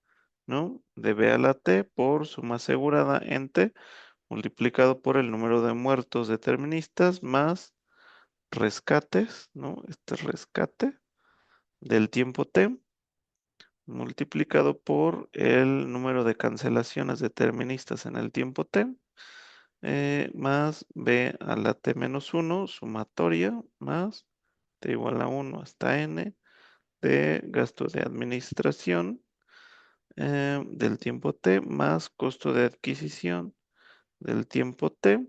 ¿no? De b a la t por suma asegurada en t, multiplicado por el número de muertos deterministas más rescates, ¿no? Este rescate del tiempo t multiplicado por el número de cancelaciones deterministas en el tiempo t, más b a la t menos 1, sumatoria, más t igual a 1 hasta n de gasto de administración del tiempo t, más costo de adquisición del tiempo t,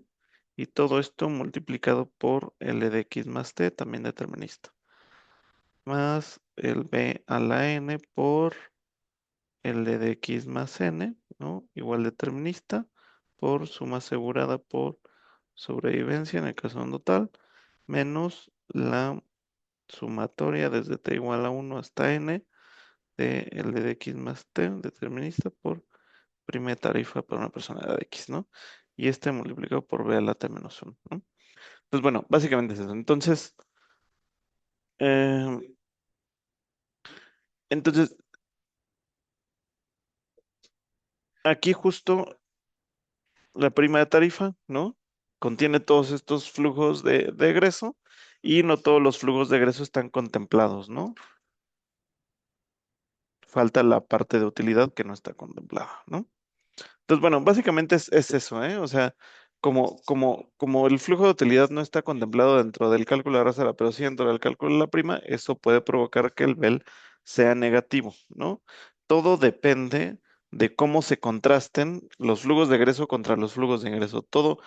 y todo esto multiplicado por L de x más t, también determinista, más el b a la n por L de x más n, ¿no? Igual determinista por suma asegurada por sobrevivencia en el caso no total, menos la sumatoria desde t igual a 1 hasta n de L de x más t determinista por prima de tarifa para una persona de x, ¿no? Y este multiplicado por b a la t menos 1, ¿no? Pues bueno, básicamente es eso. Eh, entonces, aquí justo la prima de tarifa, ¿no? Contiene todos estos flujos de egreso y no todos los flujos de egreso están contemplados, ¿no? Falta la parte de utilidad que no está contemplada, ¿no? Entonces, bueno, básicamente es eso, ¿eh? O sea, como el flujo de utilidad no está contemplado dentro del cálculo de raza, pero sí dentro del cálculo de la prima, eso puede provocar que el BEL sea negativo, ¿no? Todo depende de cómo se contrasten los flujos de egreso contra los flujos de ingreso. Todo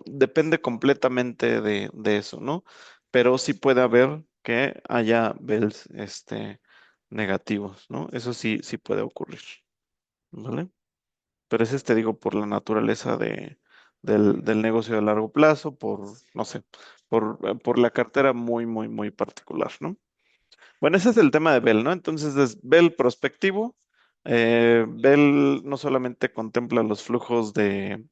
depende completamente de eso, ¿no? Pero sí puede haber que haya BELs, negativos, ¿no? Eso sí, sí puede ocurrir, ¿vale? Pero ese es, te digo, por la naturaleza del negocio de largo plazo, no sé, por la cartera muy, muy, muy particular, ¿no? Bueno, ese es el tema de Bell, ¿no? Entonces es Bell prospectivo. Bell no solamente contempla los flujos de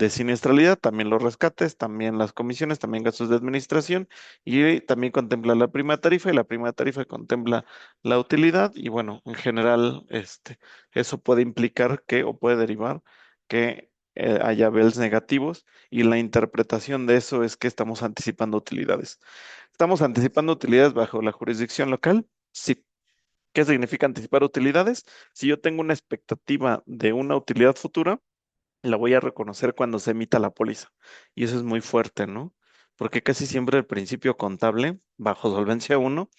siniestralidad, también los rescates, también las comisiones, también gastos de administración y también contempla la prima tarifa y la prima tarifa contempla la utilidad y bueno, en general, eso puede implicar que o puede derivar que haya bells negativos y la interpretación de eso es que estamos anticipando utilidades. ¿Estamos anticipando utilidades bajo la jurisdicción local? Sí. ¿Qué significa anticipar utilidades? Si yo tengo una expectativa de una utilidad futura, la voy a reconocer cuando se emita la póliza. Y eso es muy fuerte, ¿no? Porque casi siempre el principio contable, bajo solvencia uno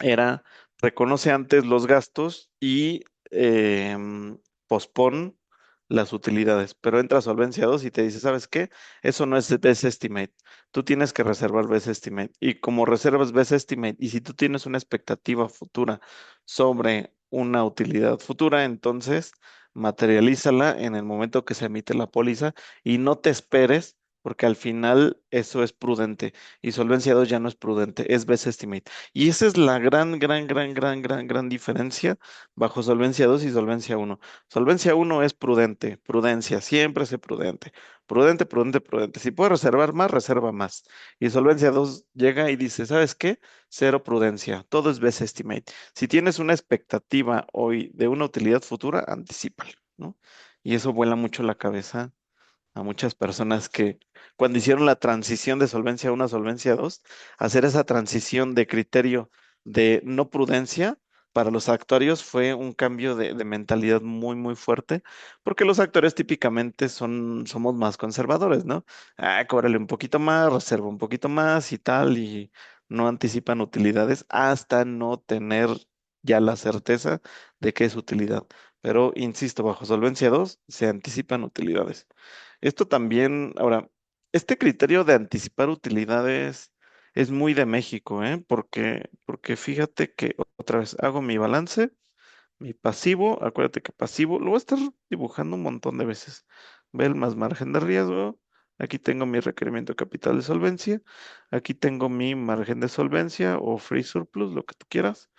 era reconoce antes los gastos y pospon las utilidades. Pero entra Solvencia 2 y te dice, ¿sabes qué? Eso no es Best Estimate. Tú tienes que reservar Best Estimate. Y como reservas Best Estimate, y si tú tienes una expectativa futura sobre una utilidad futura, entonces materialízala en el momento que se emite la póliza y no te esperes. Porque al final eso es prudente y Solvencia 2 ya no es prudente, es Best Estimate. Y esa es la gran diferencia bajo Solvencia 2 y Solvencia uno. Solvencia uno es prudente, prudencia, siempre sé prudente. Prudente, prudente, prudente. Si puedes reservar más, reserva más. Y Solvencia 2 llega y dice, ¿sabes qué? Cero prudencia, todo es best estimate. Si tienes una expectativa hoy de una utilidad futura, anticípalo, ¿no? Y eso vuela mucho la cabeza a muchas personas que cuando hicieron la transición de solvencia uno a solvencia 2, hacer esa transición de criterio de no prudencia para los actuarios fue un cambio de mentalidad muy fuerte, porque los actuarios típicamente somos más conservadores, ¿no? Ah, cóbrale un poquito más, reserva un poquito más y tal, y no anticipan utilidades hasta no tener ya la certeza de que es utilidad. Pero, insisto, bajo solvencia 2 se anticipan utilidades. Esto también, ahora, este criterio de anticipar utilidades es muy de México, ¿eh? Porque fíjate que otra vez hago mi balance, mi pasivo, acuérdate que pasivo, lo voy a estar dibujando un montón de veces. Ve el más margen de riesgo, aquí tengo mi requerimiento de capital de solvencia, aquí tengo mi margen de solvencia o free surplus, lo que tú quieras,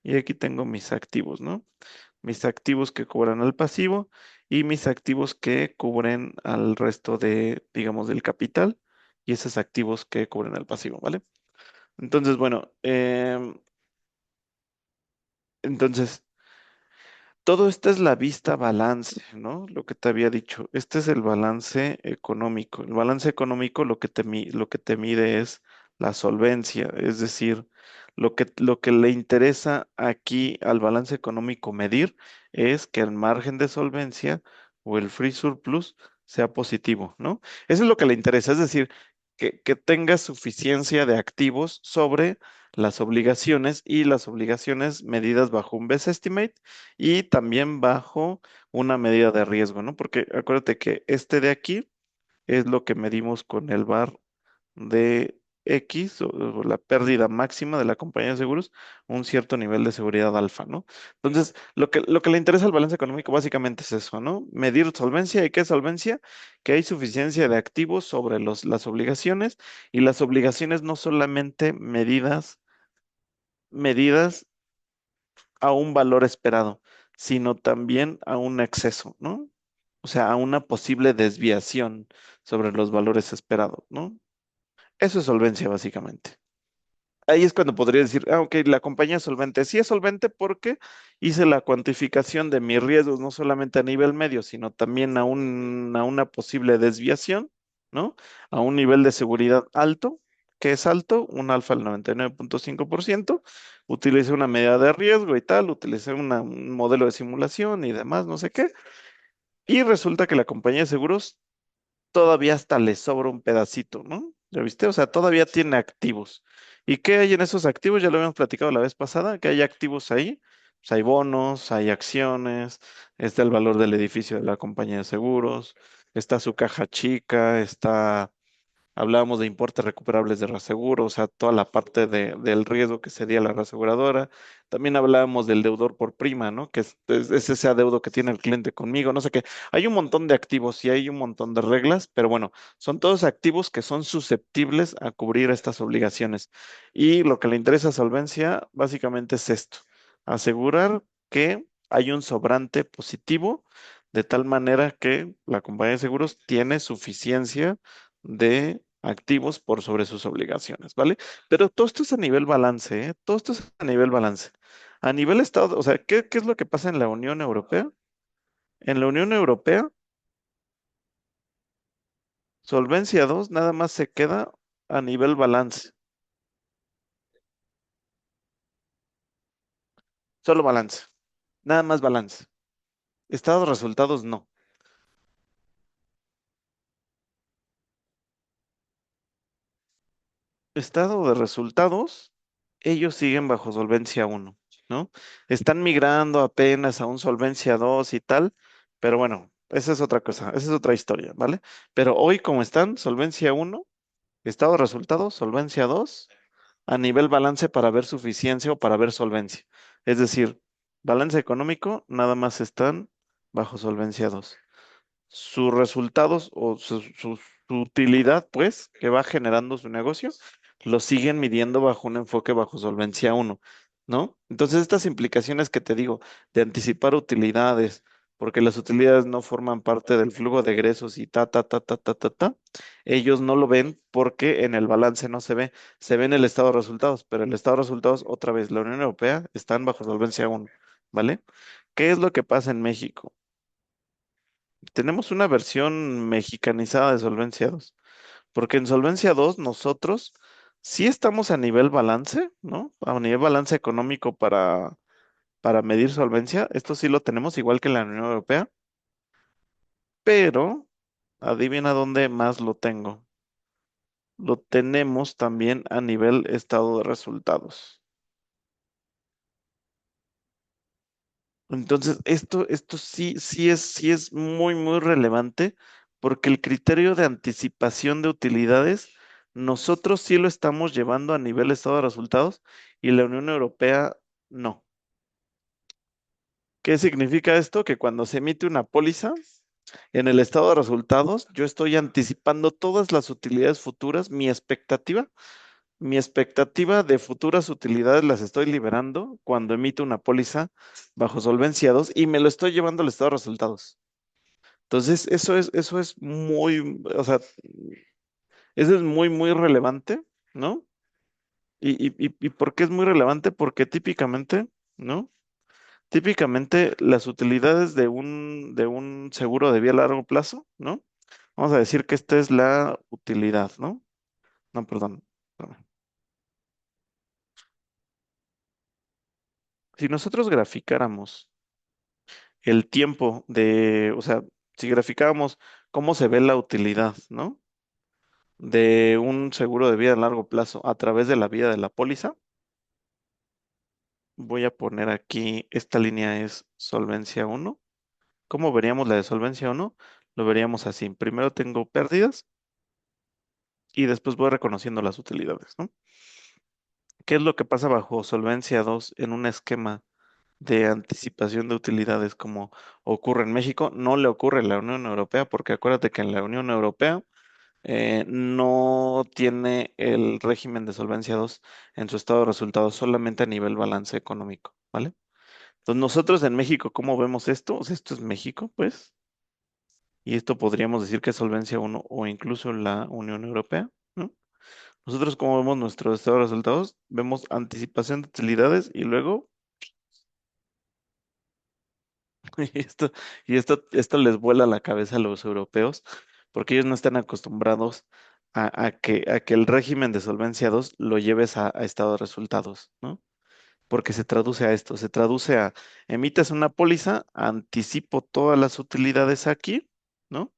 y aquí tengo mis activos, ¿no? Mis activos que cubran al pasivo y mis activos que cubren al resto de, digamos, del capital y esos activos que cubren al pasivo, ¿vale? Entonces, bueno, entonces, todo esto es la vista balance, ¿no? Lo que te había dicho. Este es el balance económico. El balance económico lo que te mide es la solvencia, es decir, lo que le interesa aquí al balance económico medir es que el margen de solvencia o el free surplus sea positivo, ¿no? Eso es lo que le interesa, es decir, que tenga suficiencia de activos sobre las obligaciones y las obligaciones medidas bajo un best estimate y también bajo una medida de riesgo, ¿no? Porque acuérdate que este de aquí es lo que medimos con el VAR de X o la pérdida máxima de la compañía de seguros, un cierto nivel de seguridad alfa, ¿no? Entonces, lo que le interesa al balance económico básicamente es eso, ¿no? Medir solvencia. ¿Y qué es solvencia? Que hay suficiencia de activos sobre las obligaciones y las obligaciones no solamente medidas a un valor esperado, sino también a un exceso, ¿no? O sea, a una posible desviación sobre los valores esperados, ¿no? Eso es solvencia, básicamente. Ahí es cuando podría decir, ah, ok, la compañía es solvente. Sí es solvente porque hice la cuantificación de mis riesgos, no solamente a nivel medio, sino también a una posible desviación, ¿no? A un nivel de seguridad alto. ¿Que es alto? Un alfa al 99.5%. Utilicé una medida de riesgo y tal, utilicé un modelo de simulación y demás, no sé qué. Y resulta que la compañía de seguros todavía hasta le sobra un pedacito, ¿no? ¿Ya viste? O sea, todavía tiene activos. ¿Y qué hay en esos activos? Ya lo habíamos platicado la vez pasada, que hay activos ahí. Pues hay bonos, hay acciones, está el valor del edificio de la compañía de seguros, está su caja chica, está Hablábamos de importes recuperables de reaseguro, o sea, toda la parte del riesgo que sería la reaseguradora. También hablábamos del deudor por prima, ¿no? Que es ese adeudo que tiene el cliente conmigo, no sé qué. Hay un montón de activos y hay un montón de reglas, pero bueno, son todos activos que son susceptibles a cubrir estas obligaciones. Y lo que le interesa a Solvencia básicamente es esto, asegurar que hay un sobrante positivo de tal manera que la compañía de seguros tiene suficiencia de activos por sobre sus obligaciones, ¿vale? Pero todo esto es a nivel balance, ¿eh? Todo esto es a nivel balance. A nivel Estado, o sea, ¿qué es lo que pasa en la Unión Europea? En la Unión Europea, Solvencia 2 nada más se queda a nivel balance, solo balance, nada más balance. Estados resultados no. Estado de resultados, ellos siguen bajo solvencia uno, ¿no? Están migrando apenas a un solvencia 2 y tal, pero bueno, esa es otra cosa, esa es otra historia, ¿vale? Pero hoy como están, solvencia uno, estado de resultados, solvencia 2, a nivel balance para ver suficiencia o para ver solvencia. Es decir, balance económico, nada más están bajo solvencia 2 sus resultados o su utilidad, pues, que va generando su negocio, lo siguen midiendo bajo un enfoque bajo solvencia uno, ¿no? Entonces, estas implicaciones que te digo de anticipar utilidades, porque las utilidades no forman parte del flujo de egresos y ellos no lo ven porque en el balance no se ve en el estado de resultados, pero el estado de resultados, otra vez, la Unión Europea están bajo solvencia uno, ¿vale? ¿Qué es lo que pasa en México? Tenemos una versión mexicanizada de Solvencia 2, porque en Solvencia 2 nosotros sí estamos a nivel balance, ¿no? A nivel balance económico para medir solvencia, esto sí lo tenemos igual que en la Unión Europea, pero adivina dónde más lo tengo. Lo tenemos también a nivel estado de resultados. Entonces, esto sí es muy, muy relevante porque el criterio de anticipación de utilidades, nosotros sí lo estamos llevando a nivel estado de resultados y la Unión Europea no. ¿Qué significa esto? Que cuando se emite una póliza, en el estado de resultados, yo estoy anticipando todas las utilidades futuras, mi expectativa de futuras utilidades las estoy liberando cuando emito una póliza bajo solvencia 2 y me lo estoy llevando al estado de resultados. Entonces, eso es muy, o sea, eso es muy, muy relevante, ¿no? ¿Y por qué es muy relevante? Porque típicamente, ¿no? Típicamente las utilidades de un seguro de vida a largo plazo, ¿no? Vamos a decir que esta es la utilidad, ¿no? No, perdón. Espérame. Si nosotros graficáramos el tiempo de, o sea, si graficáramos cómo se ve la utilidad, ¿no? De un seguro de vida a largo plazo a través de la vida de la póliza, voy a poner aquí, esta línea es solvencia uno. ¿Cómo veríamos la de solvencia uno? Lo veríamos así. Primero tengo pérdidas y después voy reconociendo las utilidades, ¿no? ¿Qué es lo que pasa bajo solvencia 2 en un esquema de anticipación de utilidades como ocurre en México? No le ocurre en la Unión Europea porque acuérdate que en la Unión Europea no tiene el régimen de solvencia 2 en su estado de resultados, solamente a nivel balance económico, ¿vale? Entonces nosotros en México, ¿cómo vemos esto? O sea, esto es México, pues, y esto podríamos decir que es solvencia uno o incluso la Unión Europea, ¿no? Nosotros, ¿cómo vemos nuestro estado de resultados? Vemos anticipación de utilidades y luego, y esto les vuela la cabeza a los europeos, porque ellos no están acostumbrados a que el régimen de solvencia 2 lo lleves a estado de resultados, ¿no? Porque se traduce a esto, se traduce a, emites una póliza, anticipo todas las utilidades aquí, ¿no?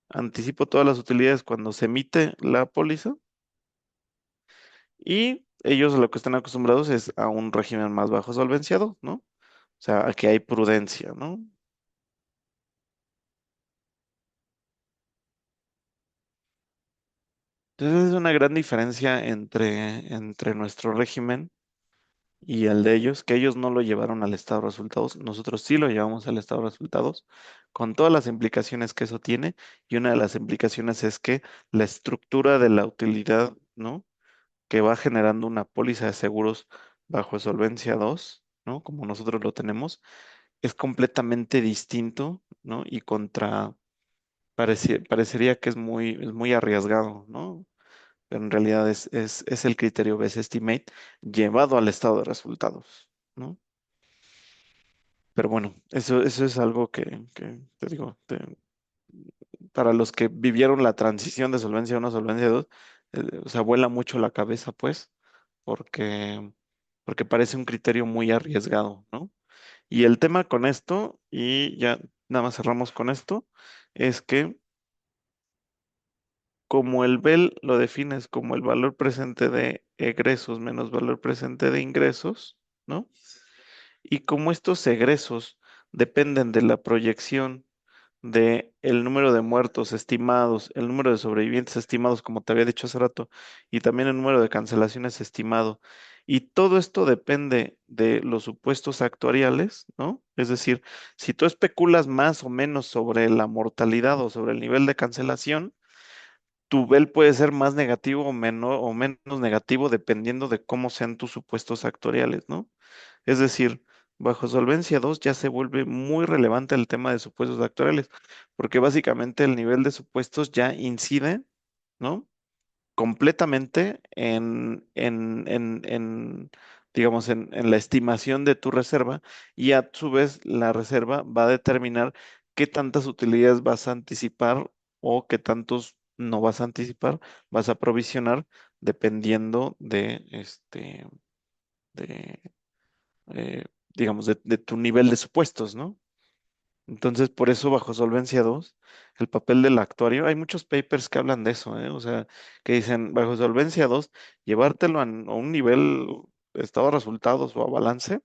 Anticipo todas las utilidades cuando se emite la póliza y ellos lo que están acostumbrados es a un régimen más bajo solvenciado, ¿no? O sea, a que hay prudencia, ¿no? Entonces es una gran diferencia entre nuestro régimen y el de ellos, que ellos no lo llevaron al estado de resultados, nosotros sí lo llevamos al estado de resultados, con todas las implicaciones que eso tiene, y una de las implicaciones es que la estructura de la utilidad, ¿no? Que va generando una póliza de seguros bajo Solvencia 2, ¿no? Como nosotros lo tenemos, es completamente distinto, ¿no? Y parecería que es muy arriesgado, ¿no? Pero en realidad es el criterio Best Estimate llevado al estado de resultados, ¿no? Pero bueno, eso es algo que te digo, para los que vivieron la transición de solvencia 1 a solvencia 2, o sea, vuela mucho la cabeza, pues, porque, porque parece un criterio muy arriesgado, ¿no? Y el tema con esto, y ya nada más cerramos con esto, es que como el BEL lo defines como el valor presente de egresos menos valor presente de ingresos, ¿no? Y como estos egresos dependen de la proyección de el número de muertos estimados, el número de sobrevivientes estimados, como te había dicho hace rato, y también el número de cancelaciones estimado. Y todo esto depende de los supuestos actuariales, ¿no? Es decir, si tú especulas más o menos sobre la mortalidad o sobre el nivel de cancelación, tu BEL puede ser más negativo o menos negativo dependiendo de cómo sean tus supuestos actuariales, ¿no? Es decir, bajo Solvencia 2 ya se vuelve muy relevante el tema de supuestos actuariales, porque básicamente el nivel de supuestos ya incide, ¿no? Completamente digamos, en la estimación de tu reserva y a su vez la reserva va a determinar qué tantas utilidades vas a anticipar o qué tantos no vas a anticipar, vas a provisionar dependiendo de, digamos, de tu nivel de supuestos, ¿no? Entonces, por eso bajo Solvencia 2, el papel del actuario, hay muchos papers que hablan de eso, ¿eh? O sea, que dicen, bajo Solvencia 2, llevártelo a un nivel estado de resultados o a balance,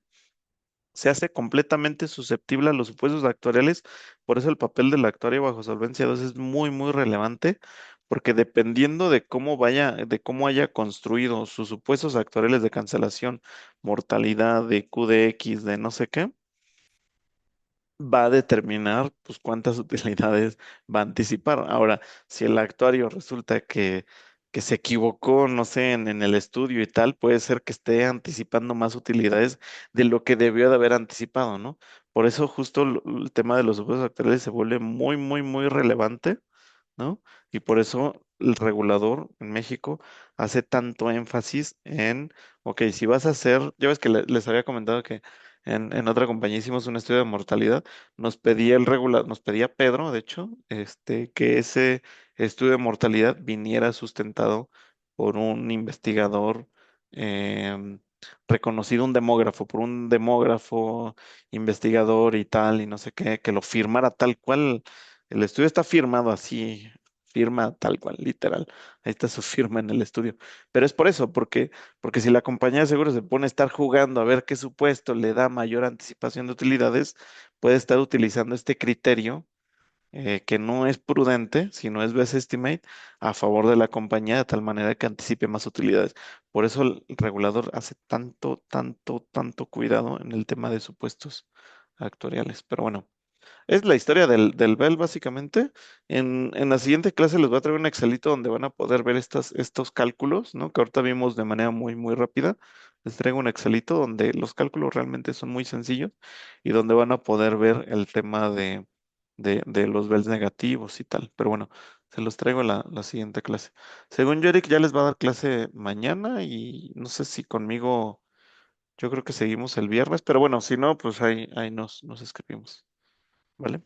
se hace completamente susceptible a los supuestos actuariales, por eso el papel del actuario bajo Solvencia 2 es muy, muy relevante, porque dependiendo de cómo vaya, de cómo haya construido sus supuestos actuariales de cancelación, mortalidad, de QDX, de no sé qué, va a determinar pues cuántas utilidades va a anticipar. Ahora, si el actuario resulta que se equivocó, no sé, en el estudio y tal, puede ser que esté anticipando más utilidades de lo que debió de haber anticipado, ¿no? Por eso justo el tema de los supuestos actuariales se vuelve muy, muy, muy relevante, ¿no? Y por eso el regulador en México hace tanto énfasis en, ok, si vas a hacer, ya ves que les había comentado que en otra compañía hicimos un estudio de mortalidad, nos pedía Pedro, de hecho, que ese estudio de mortalidad viniera sustentado por un investigador em, reconocido, por un demógrafo, investigador y tal, y no sé qué, que lo firmara tal cual el estudio está firmado así, firma tal cual, literal. Ahí está su firma en el estudio. Pero es por eso, porque si la compañía de seguros se pone a estar jugando a ver qué supuesto le da mayor anticipación de utilidades, puede estar utilizando este criterio que no es prudente, sino es best estimate, a favor de la compañía de tal manera que anticipe más utilidades. Por eso el regulador hace tanto, tanto, tanto cuidado en el tema de supuestos actuariales. Pero bueno. Es la historia del Bell, básicamente. En la siguiente clase les voy a traer un Excelito donde van a poder ver estos cálculos, ¿no? Que ahorita vimos de manera muy, muy rápida. Les traigo un Excelito donde los cálculos realmente son muy sencillos y donde van a poder ver el tema de los Bells negativos y tal. Pero bueno, se los traigo la siguiente clase. Según yo, Eric ya les va a dar clase mañana y no sé si conmigo, yo creo que seguimos el viernes, pero bueno, si no, pues ahí nos escribimos. ¿Vale?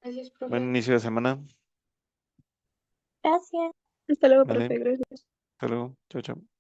Gracias, Buen profe. inicio de semana. Gracias. Hasta luego, Vale, profe. Gracias. hasta luego. Chao, chao.